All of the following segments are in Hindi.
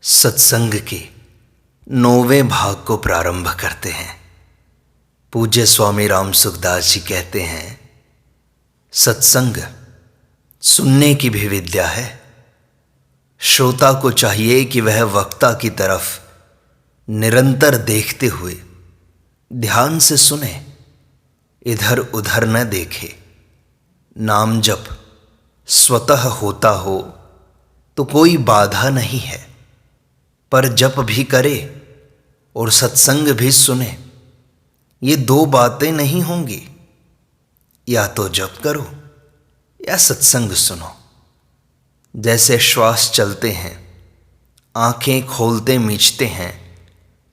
सत्संग के 9वें भाग को प्रारंभ करते हैं। पूज्य स्वामी राम सुखदास जी कहते हैं, सत्संग सुनने की भी विद्या है। श्रोता को चाहिए कि वह वक्ता की तरफ निरंतर देखते हुए ध्यान से सुने, इधर उधर न देखे। नाम जप स्वतः होता हो तो कोई बाधा नहीं है, पर जप भी करे और सत्संग भी सुने, ये दो बातें नहीं होंगी। या तो जप करो या सत्संग सुनो। जैसे श्वास चलते हैं, आंखें खोलते मीचते हैं,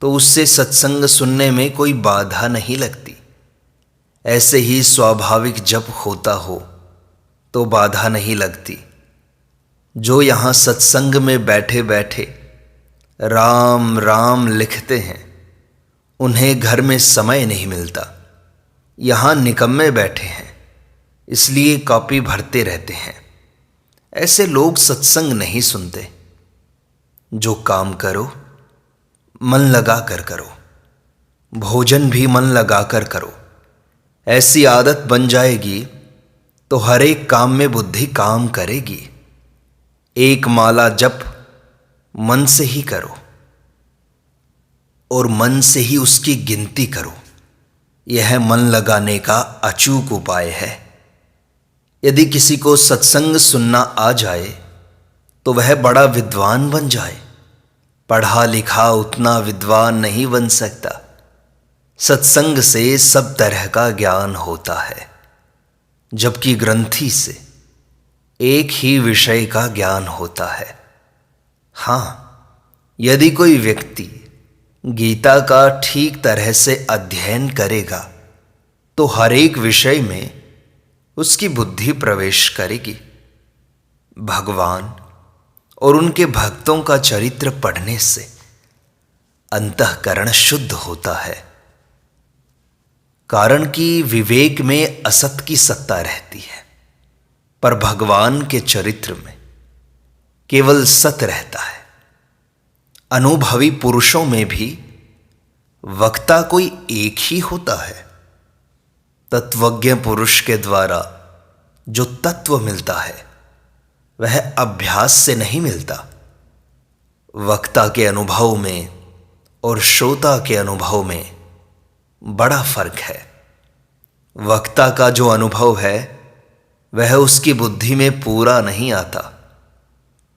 तो उससे सत्संग सुनने में कोई बाधा नहीं लगती। ऐसे ही स्वाभाविक जप होता हो तो बाधा नहीं लगती। जो यहाँ सत्संग में बैठे बैठे राम राम लिखते हैं, उन्हें घर में समय नहीं मिलता। यहाँ निकम्मे बैठे हैं, इसलिए कॉपी भरते रहते हैं। ऐसे लोग सत्संग नहीं सुनते। जो काम करो मन लगा कर करो, भोजन भी मन लगा कर करो। ऐसी आदत बन जाएगी तो हर एक काम में बुद्धि काम करेगी। एक माला जप मन से ही करो और मन से ही उसकी गिनती करो। यह मन लगाने का अचूक उपाय है। यदि किसी को सत्संग सुनना आ जाए तो वह बड़ा विद्वान बन जाए। पढ़ा लिखा उतना विद्वान नहीं बन सकता। सत्संग से सब तरह का ज्ञान होता है, जबकि ग्रंथि से एक ही विषय का ज्ञान होता है। हाँ, यदि कोई व्यक्ति गीता का ठीक तरह से अध्ययन करेगा तो हर एक विषय में उसकी बुद्धि प्रवेश करेगी। भगवान और उनके भक्तों का चरित्र पढ़ने से अंतःकरण शुद्ध होता है, कारण कि विवेक में असत की सत्ता रहती है, पर भगवान के चरित्र में केवल सत रहता है। अनुभवी पुरुषों में भी वक्ता कोई एक ही होता है। तत्वज्ञ पुरुष के द्वारा जो तत्व मिलता है वह अभ्यास से नहीं मिलता। वक्ता के अनुभव में और श्रोता के अनुभव में बड़ा फर्क है। वक्ता का जो अनुभव है वह उसकी बुद्धि में पूरा नहीं आता।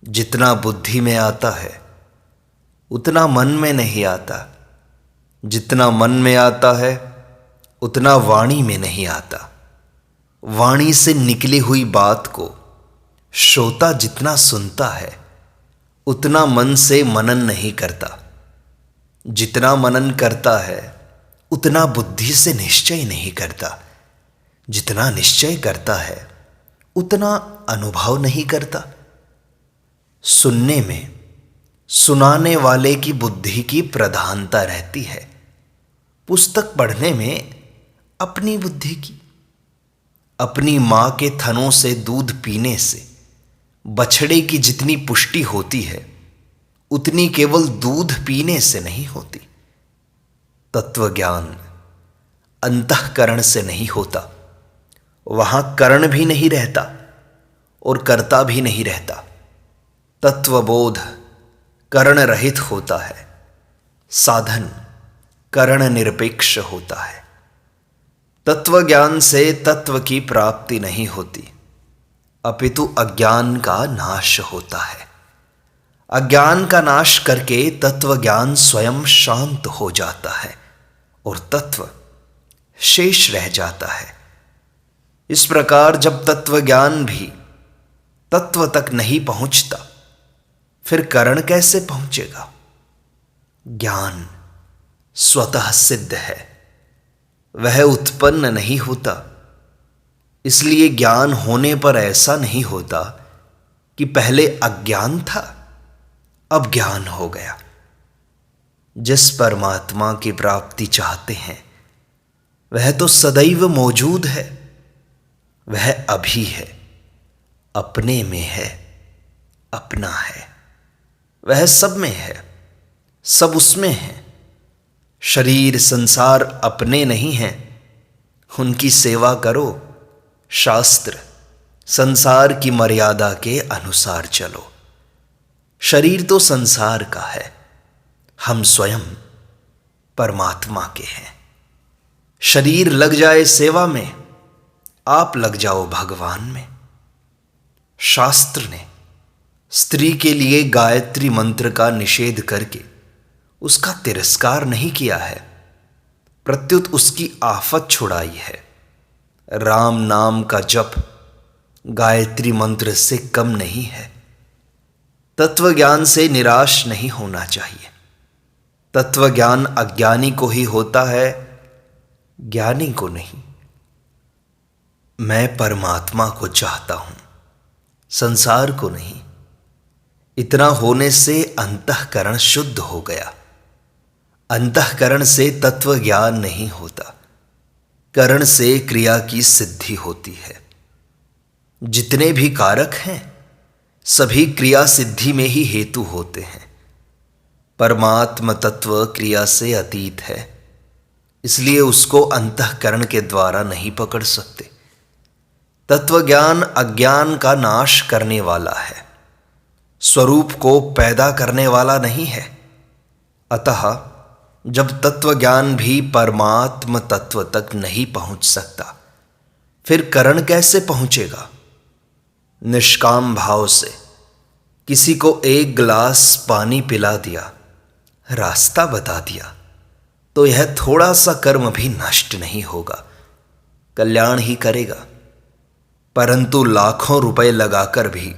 जितना बुद्धि में आता है उतना मन में नहीं आता। जितना मन में आता है उतना वाणी में नहीं आता। वाणी से निकली हुई बात को श्रोता जितना सुनता है उतना मन से मनन नहीं करता। जितना मनन करता है उतना बुद्धि से निश्चय नहीं करता। जितना निश्चय करता है उतना अनुभव नहीं करता। सुनने में सुनाने वाले की बुद्धि की प्रधानता रहती है, पुस्तक पढ़ने में अपनी बुद्धि की। अपनी मां के थनों से दूध पीने से बछड़े की जितनी पुष्टि होती है उतनी केवल दूध पीने से नहीं होती। तत्व ज्ञान अंतःकरण से नहीं होता। वहां करण भी नहीं रहता और कर्ता भी नहीं रहता। तत्वबोध करण रहित होता है। साधन करण निरपेक्ष होता है। तत्व ज्ञान से तत्व की प्राप्ति नहीं होती, अपितु अज्ञान का नाश होता है। अज्ञान का नाश करके तत्व ज्ञान स्वयं शांत हो जाता है और तत्व शेष रह जाता है। इस प्रकार जब तत्व ज्ञान भी तत्व तक नहीं पहुंचता, फिर करण कैसे पहुंचेगा? ज्ञान स्वतः सिद्ध है, वह उत्पन्न नहीं होता। इसलिए ज्ञान होने पर ऐसा नहीं होता कि पहले अज्ञान था अब ज्ञान हो गया। जिस परमात्मा की प्राप्ति चाहते हैं वह तो सदैव मौजूद है। वह अभी है, अपने में है, अपना है। वह सब में है, सब उसमें है। शरीर संसार अपने नहीं हैं, उनकी सेवा करो। शास्त्र संसार की मर्यादा के अनुसार चलो। शरीर तो संसार का है, हम स्वयं परमात्मा के हैं। शरीर लग जाए सेवा में, आप लग जाओ भगवान में। शास्त्र ने स्त्री के लिए गायत्री मंत्र का निषेध करके उसका तिरस्कार नहीं किया है, प्रत्युत उसकी आफत छुड़ाई है। राम नाम का जप गायत्री मंत्र से कम नहीं है। तत्व ज्ञान से निराश नहीं होना चाहिए। तत्व ज्ञान अज्ञानी को ही होता है, ज्ञानी को नहीं। मैं परमात्मा को चाहता हूं, संसार को नहीं। इतना होने से अंतःकरण शुद्ध हो गया। अंतःकरण से तत्व ज्ञान नहीं होता, करण से क्रिया की सिद्धि होती है। जितने भी कारक हैं सभी क्रिया सिद्धि में ही हेतु होते हैं। परमात्म तत्व क्रिया से अतीत है, इसलिए उसको अंतःकरण के द्वारा नहीं पकड़ सकते। तत्व ज्ञान अज्ञान का नाश करने वाला है, स्वरूप को पैदा करने वाला नहीं है। अतः जब तत्व ज्ञान भी परमात्म तत्व तक नहीं पहुंच सकता, फिर करण कैसे पहुंचेगा? निष्काम भाव से किसी को एक गिलास पानी पिला दिया, रास्ता बता दिया, तो यह थोड़ा सा कर्म भी नष्ट नहीं होगा, कल्याण ही करेगा। परंतु लाखों रुपए लगाकर भी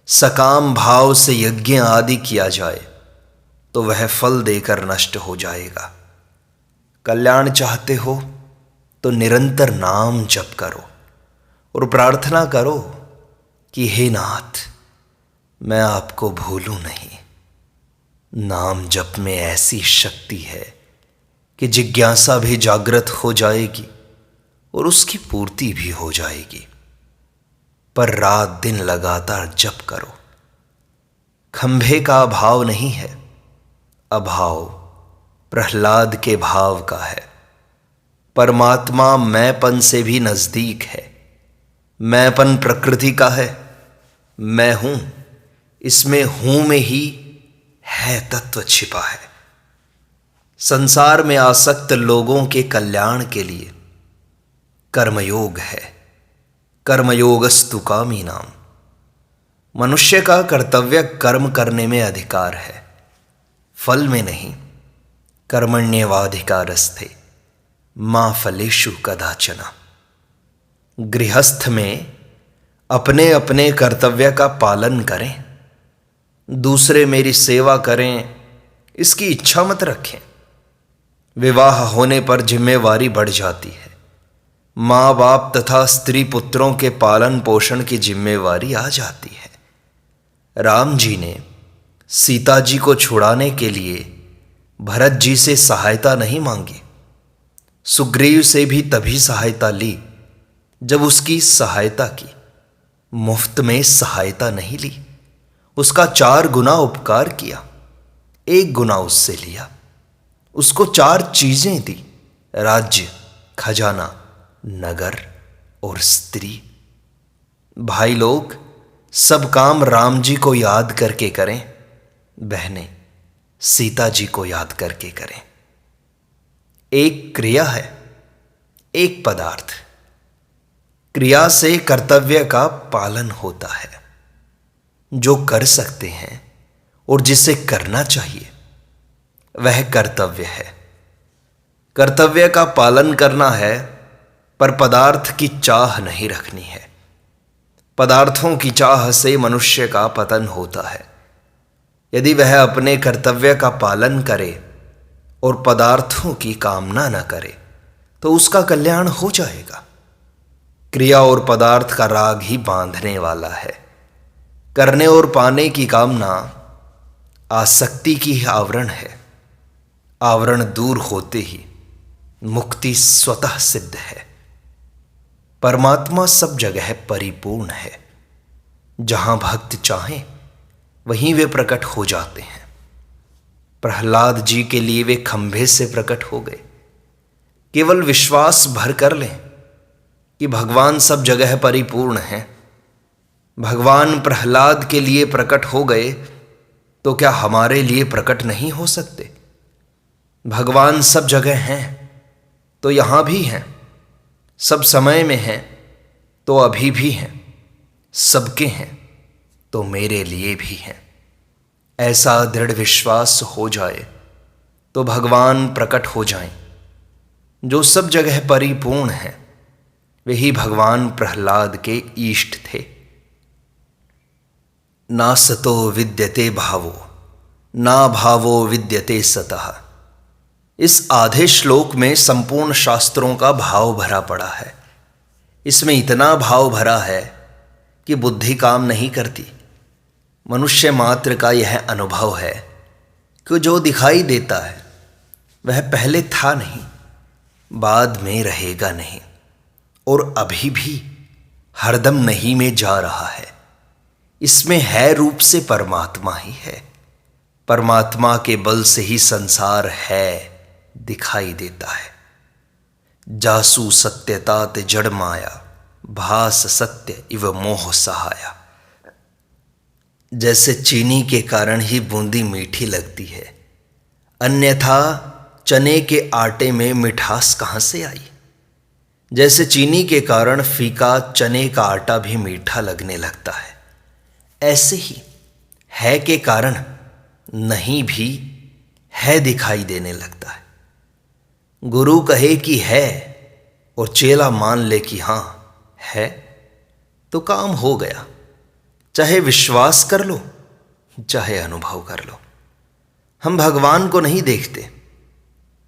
सकाम भाव से यज्ञ आदि किया जाए तो वह फल देकर नष्ट हो जाएगा। कल्याण चाहते हो तो निरंतर नाम जप करो और प्रार्थना करो कि हे नाथ, मैं आपको भूलूं नहीं। नाम जप में ऐसी शक्ति है कि जिज्ञासा भी जागृत हो जाएगी और उसकी पूर्ति भी हो जाएगी। पर रात दिन लगातार जप करो। खंभे का अभाव नहीं है, अभाव प्रहलाद के भाव का है। परमात्मा मैंपन से भी नजदीक है। मैंपन प्रकृति का है, मैं हूं, इसमें हूं में ही है तत्व छिपा है। संसार में आसक्त लोगों के कल्याण के लिए कर्मयोग है। कर्मयोगस्तु कामीनाम। मनुष्य का कर्तव्य कर्म करने में अधिकार है, फल में नहीं। कर्मण्येवाधिकारस्ते मा फलेषु कदाचन। गृहस्थ में अपने अपने कर्तव्य का पालन करें, दूसरे मेरी सेवा करें इसकी इच्छा मत रखें। विवाह होने पर जिम्मेवारी बढ़ जाती है। माँ बाप तथा स्त्री पुत्रों के पालन पोषण की जिम्मेवारी आ जाती है। राम जी ने सीता जी को छुड़ाने के लिए भरत जी से सहायता नहीं मांगी, सुग्रीव से भी तभी सहायता ली जब उसकी सहायता की। मुफ्त में सहायता नहीं ली, उसका 4 गुना उपकार किया, 1 गुना उससे लिया। उसको 4 चीजें दी, राज्य, खजाना, नगर और स्त्री। भाई लोग, सब काम राम जी को याद करके करें, बहनें सीता जी को याद करके करें। एक क्रिया है, एक पदार्थ। क्रिया से कर्तव्य का पालन होता है। जो कर सकते हैं और जिसे करना चाहिए वह कर्तव्य है। कर्तव्य का पालन करना है, पर पदार्थ की चाह नहीं रखनी है। पदार्थों की चाह से मनुष्य का पतन होता है। यदि वह अपने कर्तव्य का पालन करे और पदार्थों की कामना न करे तो उसका कल्याण हो जाएगा। क्रिया और पदार्थ का राग ही बांधने वाला है। करने और पाने की कामना आसक्ति की आवरण है। आवरण दूर होते ही मुक्ति स्वतः सिद्ध है। परमात्मा सब जगह परिपूर्ण है। जहां भक्त चाहें वहीं वे प्रकट हो जाते हैं। प्रहलाद जी के लिए वे खंभे से प्रकट हो गए। केवल विश्वास भर कर लें कि भगवान सब जगह परिपूर्ण हैं। भगवान प्रहलाद के लिए प्रकट हो गए तो क्या हमारे लिए प्रकट नहीं हो सकते? भगवान सब जगह हैं तो यहां भी हैं, सब समय में हैं तो अभी भी हैं, सबके हैं तो मेरे लिए भी हैं। ऐसा दृढ़ विश्वास हो जाए तो भगवान प्रकट हो जाएं। जो सब जगह परिपूर्ण हैं वही भगवान प्रहलाद के इष्ट थे। ना सतो विद्यते भावो, ना भावो विद्यते सतः। इस आधे श्लोक में संपूर्ण शास्त्रों का भाव भरा पड़ा है। इसमें इतना भाव भरा है कि बुद्धि काम नहीं करती। मनुष्य मात्र का यह अनुभव है कि जो दिखाई देता है वह पहले था नहीं, बाद में रहेगा नहीं, और अभी भी हरदम नहीं में जा रहा है। इसमें है रूप से परमात्मा ही है। परमात्मा के बल से ही संसार है, दिखाई देता है। जासु सत्यतात जड़ माया, भास सत्य इव मोह सहाया। जैसे चीनी के कारण ही बूंदी मीठी लगती है, अन्यथा चने के आटे में मिठास कहाँ से आई? जैसे चीनी के कारण फीका चने का आटा भी मीठा लगने लगता है, ऐसे ही है के कारण नहीं भी है दिखाई देने लगता है। गुरु कहे कि है और चेला मान ले कि हां है तो काम हो गया। चाहे विश्वास कर लो, चाहे अनुभव कर लो। हम भगवान को नहीं देखते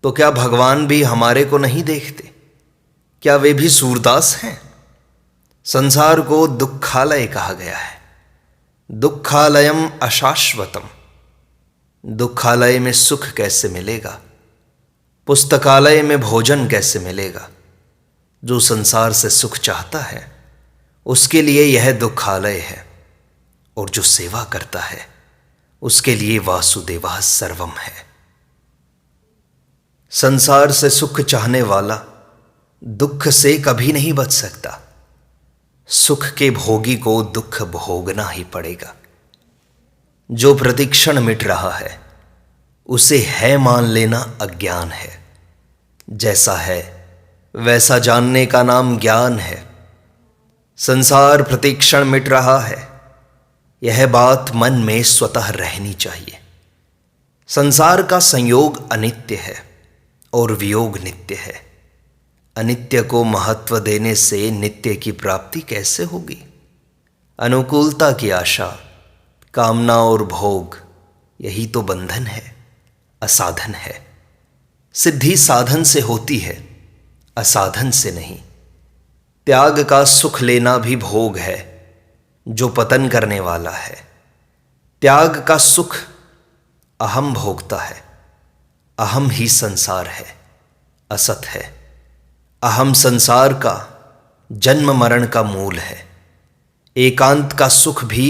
तो क्या भगवान भी हमारे को नहीं देखते? क्या वे भी सूरदास हैं? संसार को दुखालय कहा गया है। दुखालयम अशाश्वतम। दुखालय में सुख कैसे मिलेगा? पुस्तकालय में भोजन कैसे मिलेगा? जो संसार से सुख चाहता है उसके लिए यह दुखालय है, और जो सेवा करता है उसके लिए वासुदेवा सर्वम है। संसार से सुख चाहने वाला दुख से कभी नहीं बच सकता। सुख के भोगी को दुख भोगना ही पड़ेगा। जो प्रतिक्षण मिट रहा है उसे है मान लेना अज्ञान है। जैसा है वैसा जानने का नाम ज्ञान है। संसार प्रतिक्षण मिट रहा है, यह बात मन में स्वतः रहनी चाहिए। संसार का संयोग अनित्य है और वियोग नित्य है। अनित्य को महत्व देने से नित्य की प्राप्ति कैसे होगी? अनुकूलता की आशा, कामना और भोग, यही तो बंधन है, असाधन है। सिद्धि साधन से होती है, असाधन से नहीं। त्याग का सुख लेना भी भोग है जो पतन करने वाला है। त्याग का सुख अहम भोगता है। अहम ही संसार है, असत है। अहम संसार का जन्म मरण का मूल है। एकांत का सुख भी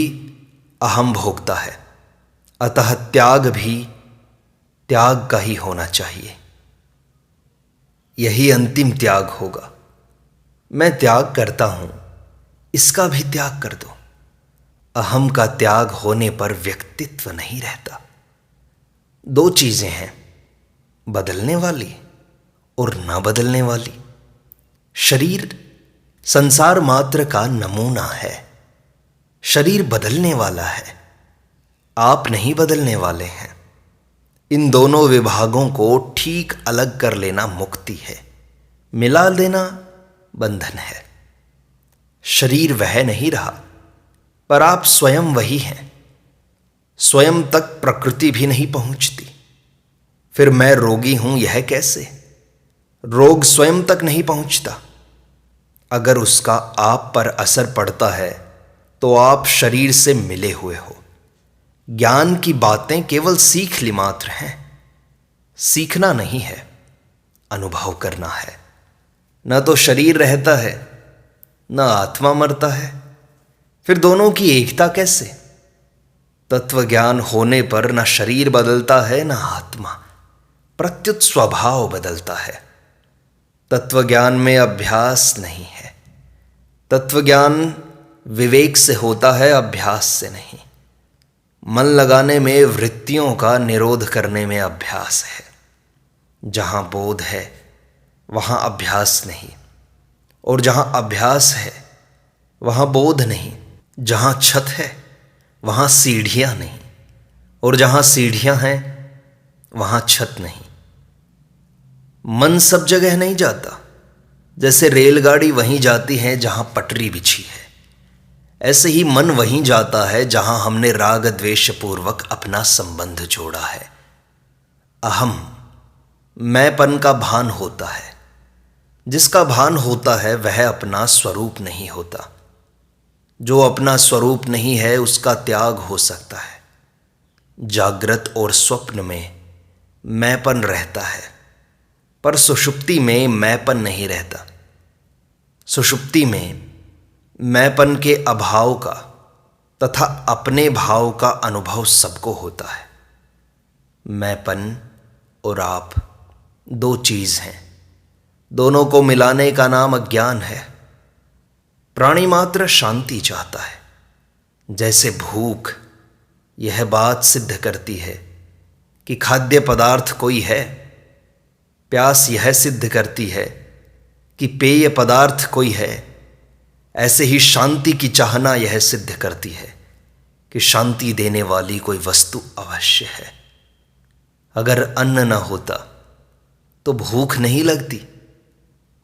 अहम भोगता है, अतः त्याग भी त्याग का ही होना चाहिए। यही अंतिम त्याग होगा। मैं त्याग करता हूं, इसका भी त्याग कर दो। अहम का त्याग होने पर व्यक्तित्व नहीं रहता। दो चीजें हैं, बदलने वाली और न बदलने वाली। शरीर संसार मात्र का नमूना है। शरीर बदलने वाला है, आप नहीं बदलने वाले हैं। इन दोनों विभागों को ठीक अलग कर लेना मुक्ति है, मिला देना बंधन है। शरीर वह नहीं रहा, पर आप स्वयं वही हैं। स्वयं तक प्रकृति भी नहीं पहुंचती, फिर मैं रोगी हूं यह कैसे? रोग स्वयं तक नहीं पहुंचता। अगर उसका आप पर असर पड़ता है तो आप शरीर से मिले हुए हो। ज्ञान की बातें केवल सीख ली मात्र हैं। सीखना नहीं है, अनुभव करना है। न तो शरीर रहता है, न आत्मा मरता है, फिर दोनों की एकता कैसे? तत्व ज्ञान होने पर न शरीर बदलता है न आत्मा, प्रत्युत स्वभाव बदलता है। तत्व ज्ञान में अभ्यास नहीं है। तत्व ज्ञान विवेक से होता है, अभ्यास से नहीं। मन लगाने में, वृत्तियों का निरोध करने में अभ्यास है। जहाँ बोध है वहाँ अभ्यास नहीं, और जहाँ अभ्यास है वहाँ बोध नहीं। जहाँ छत है वहाँ सीढ़ियाँ नहीं, और जहाँ सीढ़ियाँ हैं वहाँ छत नहीं। मन सब जगह नहीं जाता। जैसे रेलगाड़ी वहीं जाती है जहाँ पटरी बिछी है, ऐसे ही मन वहीं जाता है जहाँ हमने राग द्वेष पूर्वक अपना संबंध जोड़ा है। अहम, मैंपन का भान होता है। जिसका भान होता है वह अपना स्वरूप नहीं होता। जो अपना स्वरूप नहीं है उसका त्याग हो सकता है। जागृत और स्वप्न में मैंपन रहता है, पर सुषुप्ति में मैंपन नहीं रहता। सुषुप्ति में मैंपन के अभाव का तथा अपने भाव का अनुभव सबको होता है। मैंपन और आप दो चीज़ हैं, दोनों को मिलाने का नाम अज्ञान है। प्राणी मात्र शांति चाहता है। जैसे भूख यह बात सिद्ध करती है कि खाद्य पदार्थ कोई है, प्यास यह सिद्ध करती है कि पेय पदार्थ कोई है, ऐसे ही शांति की चाहना यह सिद्ध करती है कि शांति देने वाली कोई वस्तु अवश्य है। अगर अन्न न होता तो भूख नहीं लगती।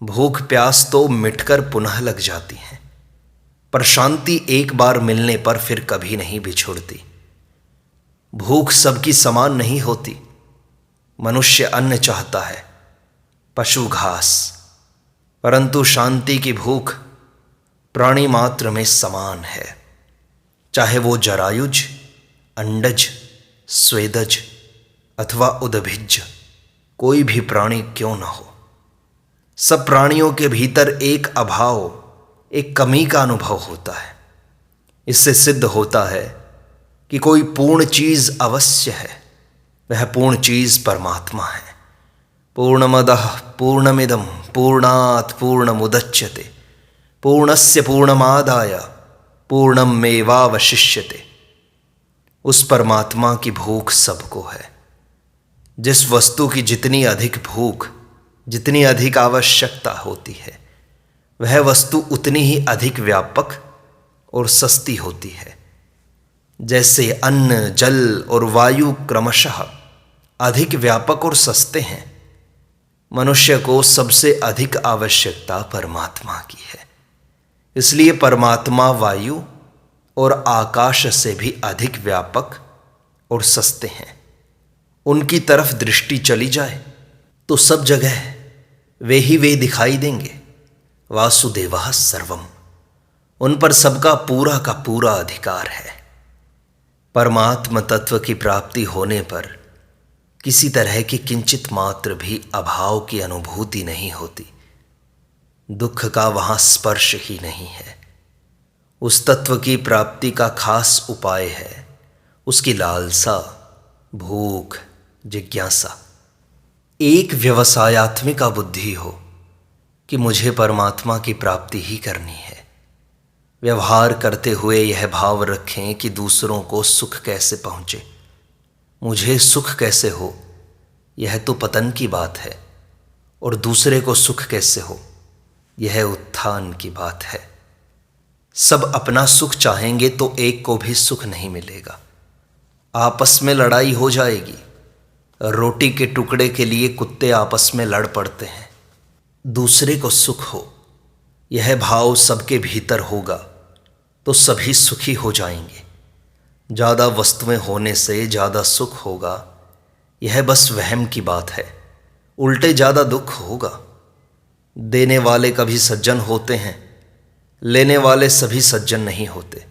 भूख प्यास तो मिटकर पुनः लग जाती है, पर शांति एक बार मिलने पर फिर कभी नहीं बिछुड़ती। भूख सबकी समान नहीं होती। मनुष्य अन्न चाहता है, पशु घास, परंतु शांति की भूख प्राणी मात्र में समान है। चाहे वो जरायुज, अंडज, स्वेदज अथवा उदभिज्ज कोई भी प्राणी क्यों न हो, सब प्राणियों के भीतर एक अभाव, एक कमी का अनुभव होता है। इससे सिद्ध होता है कि कोई पूर्ण चीज अवश्य है। वह पूर्ण चीज परमात्मा है। पूर्णमदः पूर्णमिदं पूर्णात् पूर्णमुदच्यते पूर्णस्य पूर्णमादाय पूर्णमेवावशिष्यते। उस परमात्मा की भूख सबको है। जिस वस्तु की जितनी अधिक भूख, जितनी अधिक आवश्यकता होती है, वह वस्तु उतनी ही अधिक व्यापक और सस्ती होती है। जैसे अन्न, जल और वायु क्रमशः अधिक व्यापक और सस्ते हैं, मनुष्य को सबसे अधिक आवश्यकता परमात्मा की है। इसलिए परमात्मा वायु और आकाश से भी अधिक व्यापक और सस्ते हैं। उनकी तरफ दृष्टि चली जाए तो सब जगह वे दिखाई देंगे। वासुदेवः सर्वम, उन पर सबका पूरा का पूरा अधिकार है। परमात्म तत्व की प्राप्ति होने पर किसी तरह की किंचित मात्र भी अभाव की अनुभूति नहीं होती। दुख का वहाँ स्पर्श ही नहीं है। उस तत्व की प्राप्ति का खास उपाय है उसकी लालसा, भूख, जिज्ञासा। एक व्यवसायात्मिका बुद्धि हो कि मुझे परमात्मा की प्राप्ति ही करनी है। व्यवहार करते हुए यह भाव रखें कि दूसरों को सुख कैसे पहुँचे, मुझे सुख कैसे हो, यह तो पतन की बात है, और दूसरे को सुख कैसे हो, यह उत्थान की बात है। सब अपना सुख चाहेंगे तो एक को भी सुख नहीं मिलेगा। आपस में लड़ाई हो जाएगी। रोटी के टुकड़े के लिए कुत्ते आपस में लड़ पड़ते हैं। दूसरे को सुख हो, यह भाव सबके भीतर होगा तो सभी सुखी हो जाएंगे। ज़्यादा वस्तुएं होने से ज़्यादा सुख होगा, यह बस वहम की बात है। उल्टे ज़्यादा दुख होगा। देने वाले कभी सज्जन होते हैं, लेने वाले सभी सज्जन नहीं होते।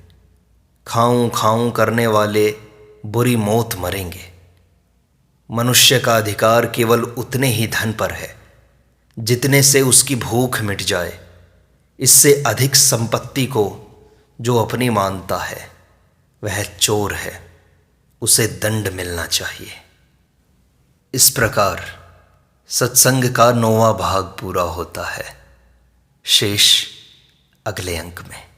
खाऊं खाऊं करने वाले बुरी मौत मरेंगे। मनुष्य का अधिकार केवल उतने ही धन पर है जितने से उसकी भूख मिट जाए। इससे अधिक संपत्ति को जो अपनी मानता है वह चोर है। उसे दंड मिलना चाहिए। इस प्रकार सत्संग का 9वां भाग पूरा होता है। शेष अगले अंक में।